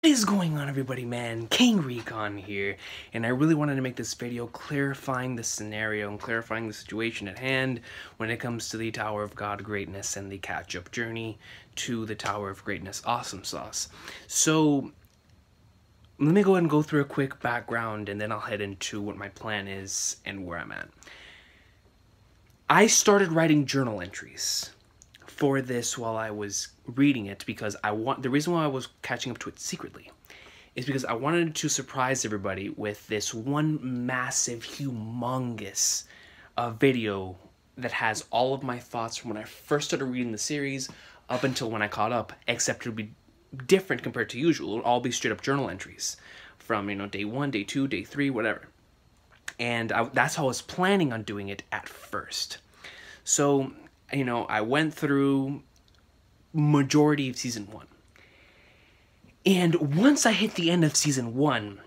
What is going on, everybody, man? King Recon here, and I really wanted to make this video clarifying the scenario and clarifying the situation at hand when it comes to the Tower of God greatness and the catch-up journey to the Tower of Greatness awesome sauce. So let me go ahead and go through a quick background, and then I'll head into what my plan is and where I'm at. I started writing journal entries for this while I was reading it because the reason why I was catching up to it secretly is because I wanted to surprise everybody with this one massive, humongous video that has all of my thoughts from when I first started reading the series up until when I caught up, except it'll be different compared to usual. It'll all be straight up journal entries from, day 1, day 2, day 3, whatever. And that's how I was planning on doing it at first. So, I went through majority of season 1. And once I hit the end of season 1,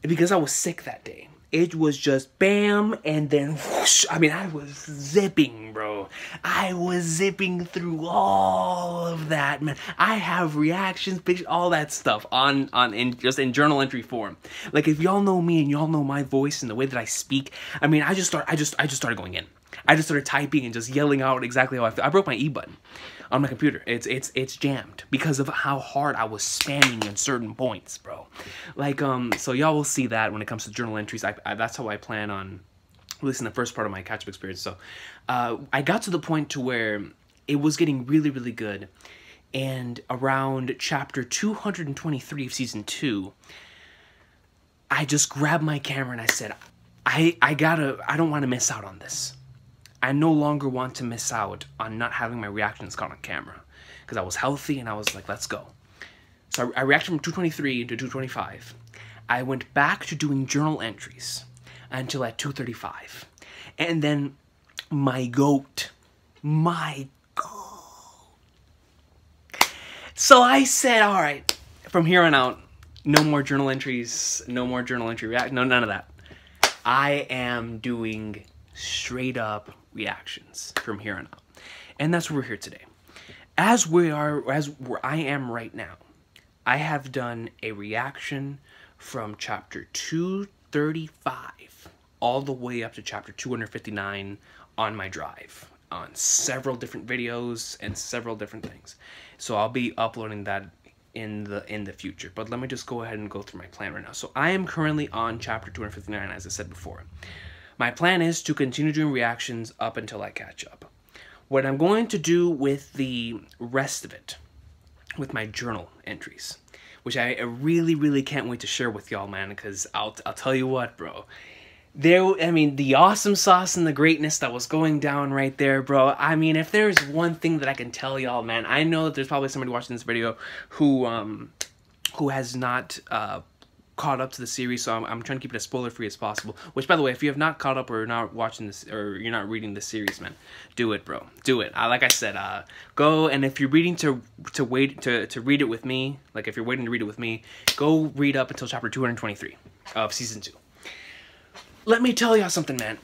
because I was sick that day, it was just bam, and then whoosh. I was zipping, bro. I was zipping through all of that, man. I have reactions, pictures, all that stuff just in journal entry form. Like, if y'all know me and y'all know my voice and the way that I speak, I just started going in. I just started typing and just yelling out exactly how I feel. I broke my E button on my computer. It's jammed because of how hard I was spamming in certain points, bro. Like, so y'all will see that when it comes to journal entries. That's how I plan on, at least in the first part of my catch-up experience. So, I got to the point to where it was getting really, really good. And around chapter 223 of season 2, I just grabbed my camera and I said, I don't want to miss out on this. I no longer want to miss out on not having my reactions caught on camera. Because I was healthy and I was like, let's go. So I reacted from 223 to 225. I went back to doing journal entries until at 235. And then my goat. So I said, alright, from here on out, no more journal entries, no more journal entry react, no, none of that. I am doing straight up reactions from here on out. And that's where we're here today. As where I am right now, I have done a reaction from chapter 235 all the way up to chapter 259 on my drive, on several different videos and several different things. So I'll be uploading that in the future. But let me just go ahead and go through my plan right now. So I am currently on chapter 259, as I said before. My plan is to continue doing reactions up until I catch up. What I'm going to do with the rest of it, with my journal entries, which I really, really can't wait to share with y'all, man, because I'll tell you what, bro. The awesome sauce and the greatness that was going down right there, bro. If there's one thing that I can tell y'all, man, I know that there's probably somebody watching this video who has not caught up to the series, so I'm trying to keep it as spoiler-free as possible. Which, by the way, if you have not caught up or not watching this, or you're not reading this series, man, do it, bro. Do it. Like I said, go, and if you're reading to read it with me, like if you're waiting to read it with me, go read up until chapter 223 of season 2. Let me tell y'all something, man.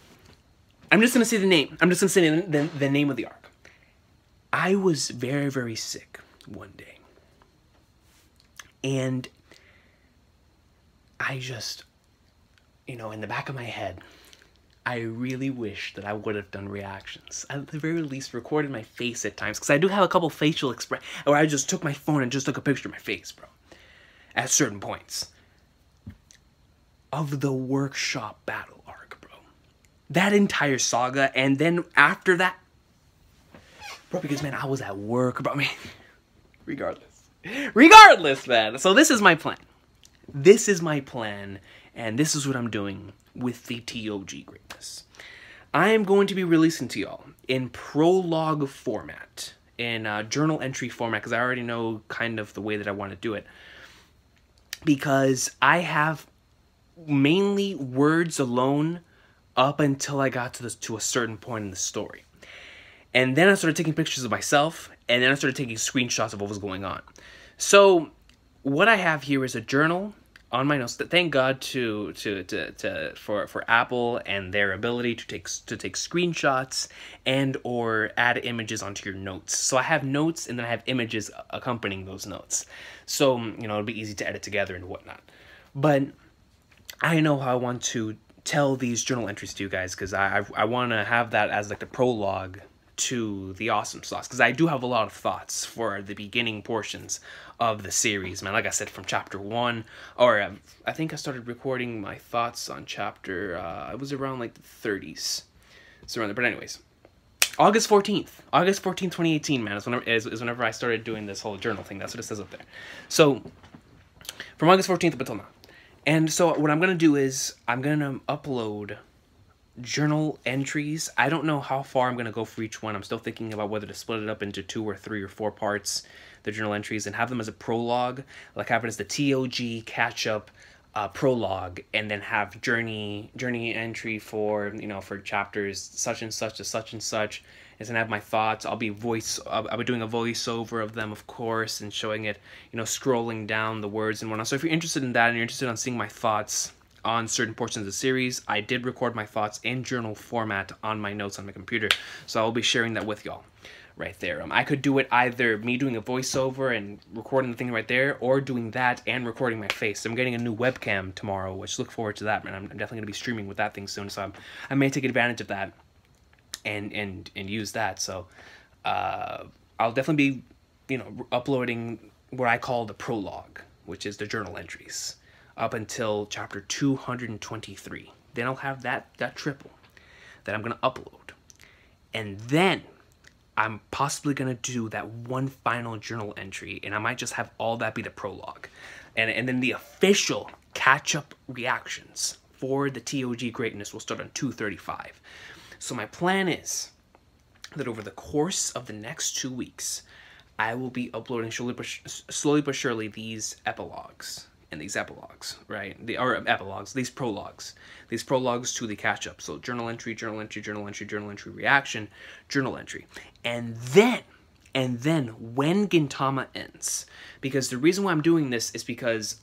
I'm just gonna say the name. I'm just gonna say the name of the arc. I was very, very sick one day, and I just, in the back of my head, I really wish that I would have done reactions. At the very least, recorded my face at times, because I do have a couple facial expressions where I just took my phone and just took a picture of my face, bro, at certain points of the workshop battle arc, bro. That entire saga, and then after that, bro, because, man, I was at work, bro. Regardless, man. So this is my plan. This is my plan, and this is what I'm doing with the ToG greatness. I am going to be releasing to y'all in prologue format, in journal entry format, because I already know kind of the way that I want to do it. Because I have mainly words alone up until I got to a certain point in the story. And then I started taking pictures of myself, and then I started taking screenshots of what was going on. So what I have here is a journal on my notes. Thank God for Apple and their ability to take screenshots and or add images onto your notes. So I have notes and then I have images accompanying those notes. So it'll be easy to edit together and whatnot. But I know how I want to tell these journal entries to you guys, because I want to have that as like the prologue to the awesome sauce, because I do have a lot of thoughts for the beginning portions of the series, man. Like I said, from chapter 1, or I think I started recording my thoughts on chapter, it was around like the 30s, so around there. But anyways, August 14th, 2018, man, is whenever I started doing this whole journal thing. That's what it says up there. So from August 14th up until now. And so what I'm going to do is I'm going to upload journal entries. I don't know how far I'm going to go for each one. I'm still thinking about whether to split it up into 2 or 3 or 4 parts, the journal entries, and have them as a prologue, like have it as the ToG Catchup prologue, and then have journey entry for, for chapters such and such to such and such, and then have my thoughts. I'll be doing a voiceover of them, of course, and showing it, scrolling down the words and whatnot. So if you're interested in that and you're interested in seeing my thoughts on certain portions of the series, I did record my thoughts in journal format on my notes on my computer, so I'll be sharing that with y'all right there. I could do it either me doing a voiceover and recording the thing right there, or doing that and recording my face. I'm getting a new webcam tomorrow, which look forward to that, man. I'm definitely going to be streaming with that thing soon, so I may take advantage of that and use that. So I'll definitely be uploading what I call the prologue, which is the journal entries, up until chapter 223. Then I'll have that triple that I'm going to upload. And then I'm possibly going to do that one final journal entry, and I might just have all that be the prologue. And then the official catch-up reactions for the ToG greatness will start on 235. So my plan is that over the course of the next 2 weeks, I will be uploading slowly but surely these epilogues. And these epilogues, right? These prologues to the catch-up. So journal entry, journal entry, journal entry, journal entry, reaction, journal entry. And then when Gintama ends, because the reason why I'm doing this is because,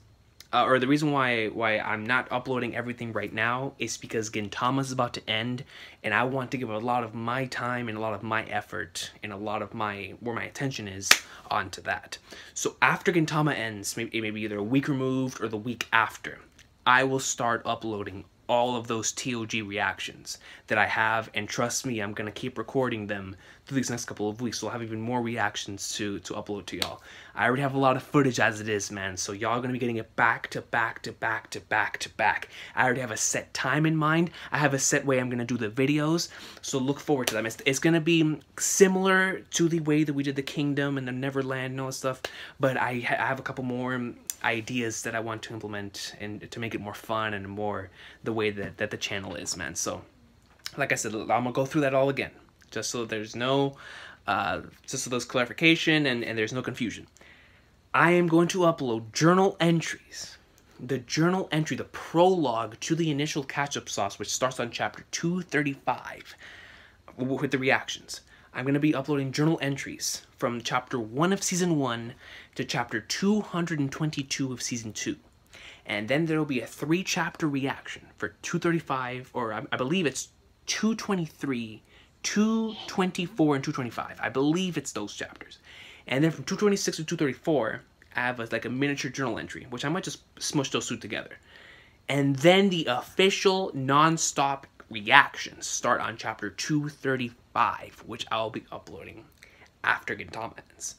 or the reason why I'm not uploading everything right now is because Gintama's about to end, and I want to give a lot of my time and a lot of my effort and a lot of where my attention is onto that. So after Gintama ends, maybe either a week removed or the week after, I will start uploading all of those ToG reactions that I have, and trust me, I'm gonna keep recording them through these next couple of weeks, so I'll have even more reactions to upload to y'all. I already have a lot of footage as it is, man, so y'all gonna be getting it back to back to back to back to back. I already have a set time in mind. I have a set way I'm gonna do the videos, so look forward to them. It's gonna be similar to the way that we did the Kingdom and the Neverland and all that stuff, but I have a couple more ideas that I want to implement and to make it more fun and more the way that the channel is, man. So like I said, I'm gonna go through that all again, just so there's no just so there's clarification and there's no confusion. I am going to upload journal entries, the prologue to the initial catch-up sauce, which starts on chapter 235 with the reactions. I'm going to be uploading journal entries from chapter 1 of season 1 to chapter 222 of season 2. And then there will be a 3-chapter reaction for 235, or I believe it's 223, 224, and 225. I believe it's those chapters. And then from 226 to 234, I have like a miniature journal entry, which I might just smush those two together. And then the official non-stop reactions start on chapter 235, which I'll be uploading after Gintama ends.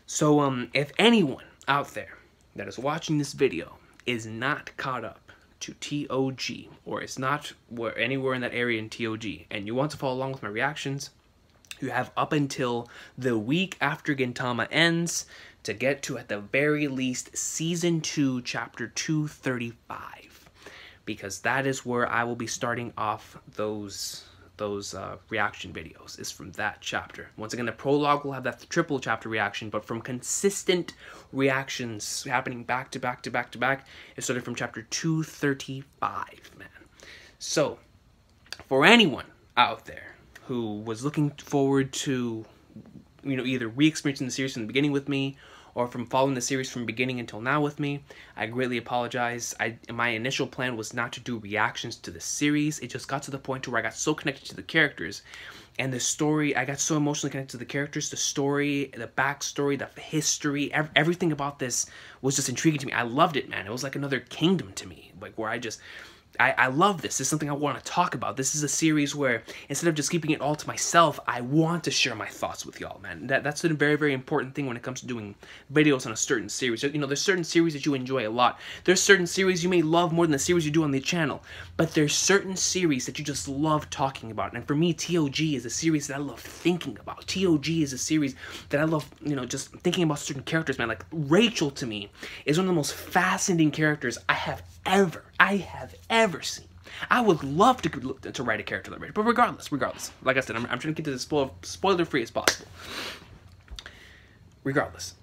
So if anyone out there that is watching this video is not caught up to ToG, or is not anywhere in that area in ToG, and you want to follow along with my reactions, you have up until the week after Gintama ends to get to, at the very least, season 2, chapter 235. Because that is where I will be starting off those reaction videos, is from that chapter. Once again, the prologue will have that triple chapter reaction, but from consistent reactions happening back to back to back to back, it started from chapter 235, man. So, for anyone out there who was looking forward to, either re-experiencing the series from the beginning with me, or from following the series from beginning until now with me, I greatly apologize. My initial plan was not to do reactions to the series. It just got to the point where I got so connected to the characters and the story. I got so emotionally connected to the characters, the story, the backstory, the history, everything about this was just intriguing to me. I loved it, man. It was like another kingdom to me, like where I love this. This is something I want to talk about. This is a series where instead of just keeping it all to myself, I want to share my thoughts with y'all, man. That's a very, very important thing when it comes to doing videos on a certain series. You know, there's certain series that you enjoy a lot. There's certain series you may love more than the series you do on the channel. But there's certain series that you just love talking about. And for me, ToG is a series that I love thinking about. ToG is a series that I love, you know, just thinking about certain characters, man. Like Rachel, to me, is one of the most fascinating characters I have ever seen. I would love to write a character like Rachel, but regardless, like I said, I'm trying to get to this spoiler free as possible. Regardless,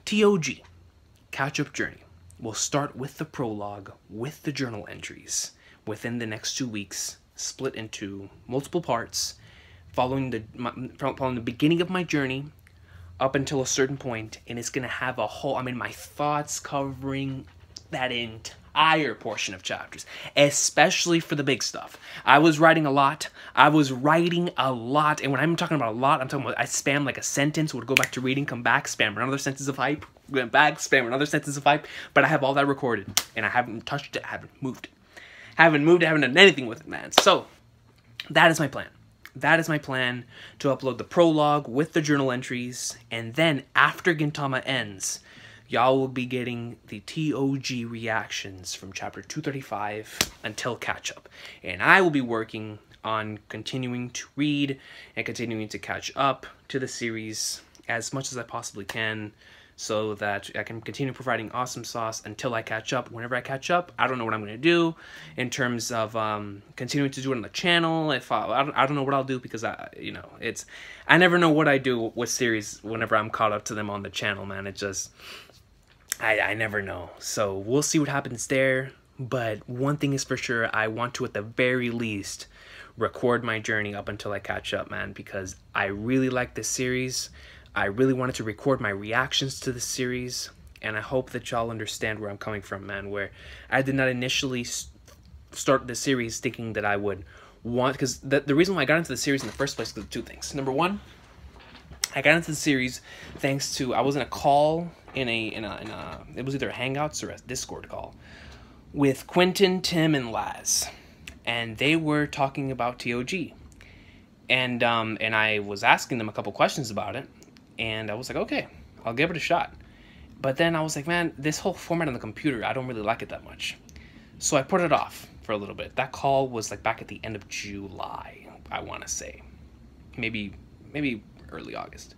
ToG Catchup Journey will start with the prologue, with the journal entries within the next 2 weeks, split into multiple parts, following the beginning of my journey up until a certain point, and it's gonna have a whole, my thoughts covering that entire portion of chapters, especially for the big stuff. I was writing a lot, and when I'm talking about a lot, I'm talking about I spam like a sentence, would go back to reading, come back, spam another sentence of hype, went back, spam another sentence of hype, but I have all that recorded, and I haven't touched it, I haven't moved it. I haven't done anything with it, man. So, that is my plan. That is my plan, to upload the prologue with the journal entries, and then after Gintama ends, y'all will be getting the ToG reactions from chapter 235 until catch-up. And I will be working on continuing to read and continuing to catch up to the series as much as I possibly can, so that I can continue providing awesome sauce until I catch up. Whenever I catch up, I don't know what I'm going to do in terms of continuing to do it on the channel. I don't know what I'll do, because I never know what I do with series whenever I'm caught up to them on the channel, man. It just, I never know. So we'll see what happens there. But one thing is for sure, I want to at the very least record my journey up until I catch up, man, because I really like this series. I really wanted to record my reactions to the series, and I hope that y'all understand where I'm coming from, man, where I did not initially start the series thinking that I would want, because the reason why I got into the series in the first place was two things. Number one, I got into the series thanks to, I was in a call it was either a Hangouts or a Discord call with Quentin, Tim, and Laz, and they were talking about ToG, and I was asking them a couple questions about it, and I was like, okay, I'll give it a shot. But then I was like, man, this whole format on the computer, I don't really like it that much. So I put it off for a little bit. That call was like back at the end of July, I want to say. Maybe early August.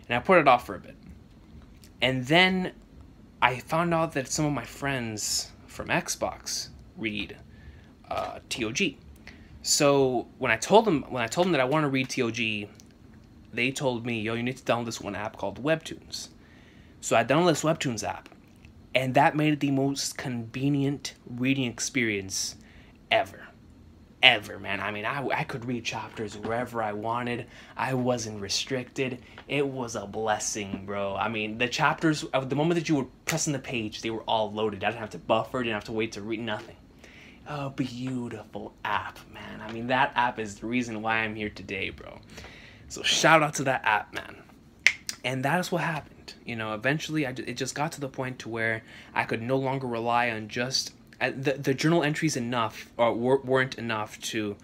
And I put it off for a bit. And then I found out that some of my friends from Xbox read ToG. So when I told them that I want to read ToG, they told me, yo, you need to download this one app called Webtoons. So I downloaded this Webtoons app, and that made it the most convenient reading experience ever. Ever, man. I could read chapters wherever I wanted. I wasn't restricted. It was a blessing, bro. The chapters, the moment that you were pressing the page, they were all loaded. I didn't have to buffer, didn't have to wait to read, nothing. A beautiful app, man. That app is the reason why I'm here today, bro. So shout out to that app, man. And that is what happened. Eventually it just got to the point to where I could no longer rely on just the journal entries weren't enough to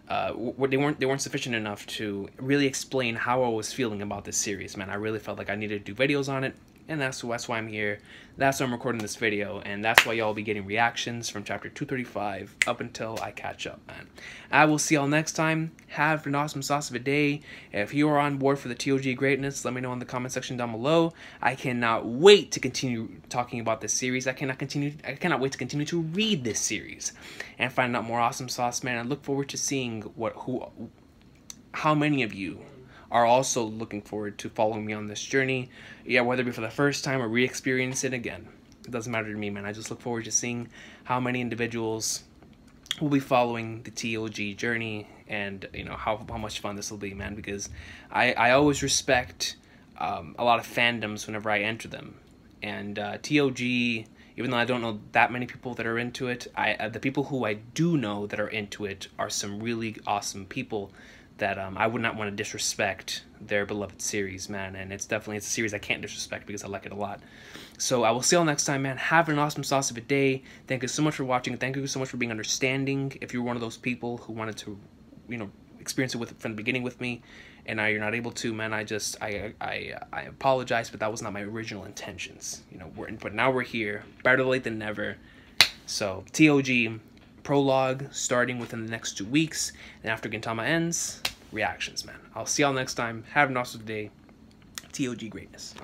they weren't sufficient enough to really explain how I was feeling about this series, man. I really felt like I needed to do videos on it, and that's why I'm here. That's why I'm recording this video, and that's why y'all will be getting reactions from chapter 235 up until I catch up, man. I will see y'all next time. Have an awesome sauce of a day. If you are on board for the ToG greatness, let me know in the comment section down below. I cannot wait to continue talking about this series. I cannot wait to continue to read this series and find out more awesome sauce, man. I look forward to seeing how many of you are also looking forward to following me on this journey. Yeah, whether it be for the first time or re-experience it again. It doesn't matter to me, man. I just look forward to seeing how many individuals will be following the ToG journey, and how much fun this will be, man, because I always respect a lot of fandoms whenever I enter them. And ToG, even though I don't know that many people that are into it, the people who I do know that are into it are some really awesome people that I would not want to disrespect their beloved series, man. And it's a series I can't disrespect because I like it a lot. So I will see you all next time, man. Have an awesome sauce of a day. Thank you so much for watching. Thank you so much for being understanding. If you're one of those people who wanted to, experience it from the beginning with me, and now you're not able to, man, I apologize, but that was not my original intentions. But now we're here. Better late than never. So ToG prologue starting within the next 2 weeks, and after Gintama ends, reactions, man. I'll see y'all next time. Have an awesome day. ToG greatness.